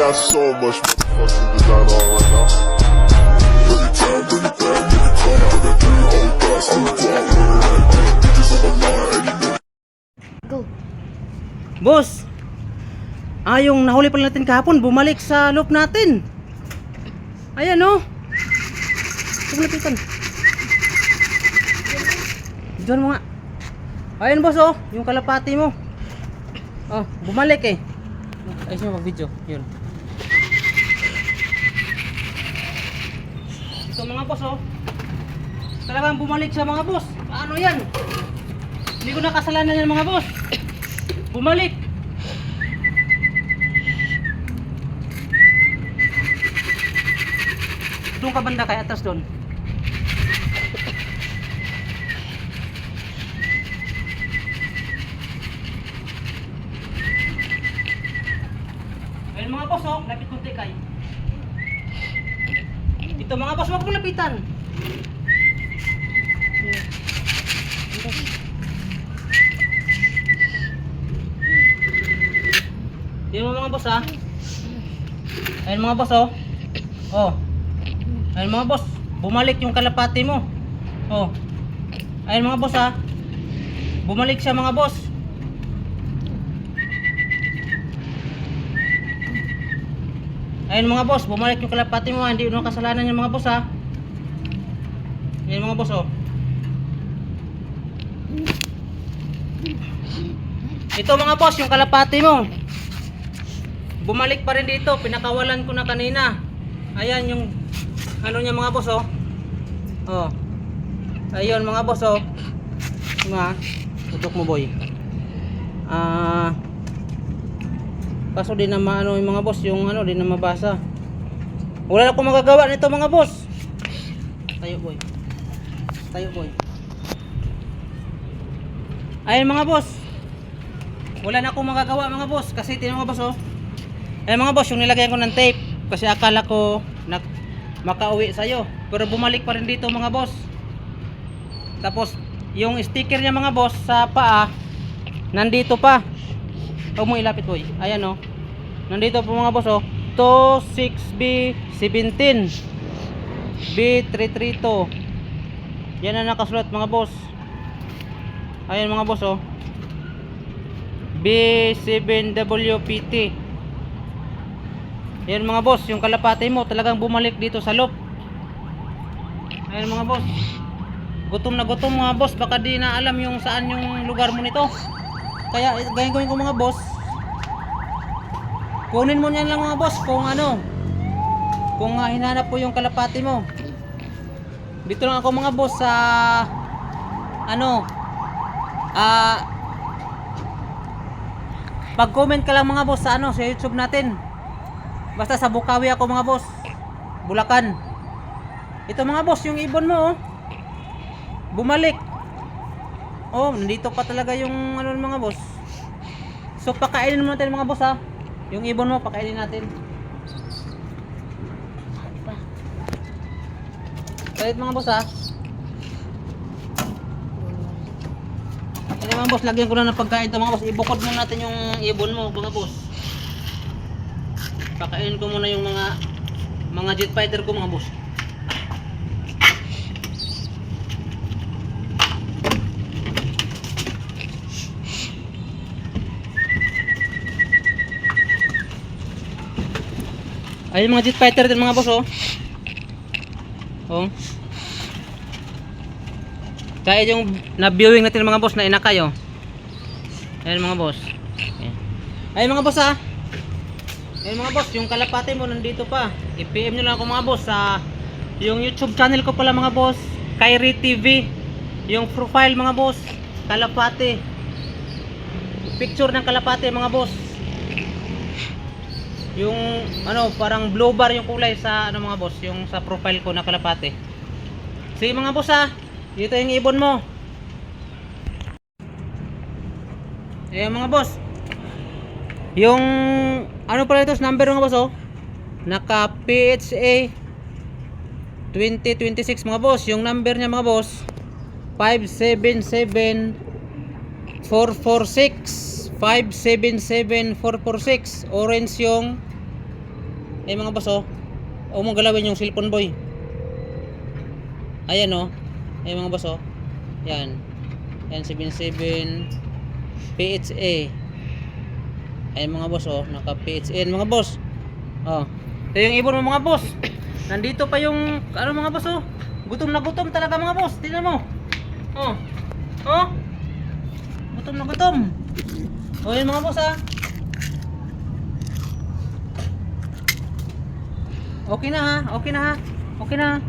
got so much motherfucking design on right now. Bring it down, bring it down, make it come out. I got 3 whole thoughts on the block. Bitches on my line, and you know. Go. Boss, yung nahuli pala natin kahapon, bumalik sa loop natin. Ayan o. Paglapitan. Diyan mo nga. Ayan boss oh, yung kalapati mo. Oh, bumalik eh. Ayos mo mag-video. Yun. Ito mga boss oh. Talagang bumalik siya mga boss. Paano yan? Hindi ko nakasalanan yan mga boss. Bumalik. Doon ka banda kay atas doon. Ayun mga boss oh, lapit konti kay. Ito mga boss, wag mo lapitan. Yan mga boss ha. Ayun mga boss oh. Oh. Ayun mga boss, bumalik yung kalapati mo. Oh. Ayun mga boss ha. Bumalik siya mga boss. Ayun mga boss, bumalik yung kalapati mo. Hindi mo kasalanan yung mga boss ha. Ayun mga boss oh. Ito mga boss, yung kalapati mo. Bumalik pa rin dito, pinakawalan ko na kanina. Ayan yung ano niya mga boss oh. Oh. Ayun mga boss oh. Nga, tutok mo boy. Kaso di na maano yung mga boss, yung ano di na mabasa. Wala na akong magagawa nito mga boss. Tayo boy. Tayo boy. Ayun mga boss. Wala na akong magagawa mga boss kasi tingnan mo boss oh. Ayun mga boss, yung nilagyan ko ng tape kasi akala ko makauwi sa'yo, pero bumalik pa rin dito mga boss. Tapos yung sticker niya mga boss sa paa nandito pa. Huwag mo ilapit boy. Ayan oh. Nandito po mga boss oh. 26B17 B332. Yan ang nakasulat mga boss. Ayan mga boss oh. B7WPT. Ayan mga boss, yung kalapati mo talagang bumalik dito sa loop. Ayan mga boss. Gutom na gutom mga boss, baka di na alam yung saan yung lugar mo nito. Kaya gawin ko mga boss. Kunin mo niyan lang mga boss kung ano. Kung hinanap po yung kalapati mo. Dito lang ako mga boss sa ano. Pag-comment ka lang mga boss sa ano sa YouTube natin. Basta sa Bukawi ako mga boss. Bulacan. Ito mga boss, yung ibon mo oh. Bumalik. Oh, nandito pa talaga yung ano mga boss. So pakainin mo natin mga boss ha. Yung ibon mo pakainin natin. Kalit mga boss ha. Ini mga boss, lagyan ko na ng pagkain to mga boss. Ibukod muna natin yung ibon mo mga boss. Pakainin ko muna yung mga jet fighter ko mga boss. Ayun mga jet fighter din mga boss oh. Oh. Kaya yung na-viewing natin mga boss na inakay oh. Ayun mga boss. Ayun mga boss ha. Ayun mga boss, yung kalapati mo nandito pa. I-PM nyo lang ako mga boss sa yung YouTube channel ko pala mga boss, Kyrie TV. Yung profile mga boss, kalapati. Picture ng kalapati mga boss. Yung ano, parang blue bar yung kulay sa ano mga boss, yung sa profile ko na kalapati. Sige mga boss ha. Dito yung ibon mo. Ayun mga boss. Yung ano pala ito, number mga boss oh. Naka PHA 2026 mga boss. Yung number niya mga boss 577446. 577446. Orange yung Ay mga boss oh. Huwag mong galawin yung cellphone boy. Ayan oh. Ay mga boss oh. Yan. Yan 77 PHA. Ay mga boss oh, naka PHA yan mga boss. Oh. Ito yung ibon mo mga boss. Nandito pa yung ano mga boss oh. Gutom na gutom talaga mga boss. Tingnan mo. Oh. Oh. Gutom na gutom. Oh, yan mga boss ah. Okay na ha. Okay na ha. Okay na.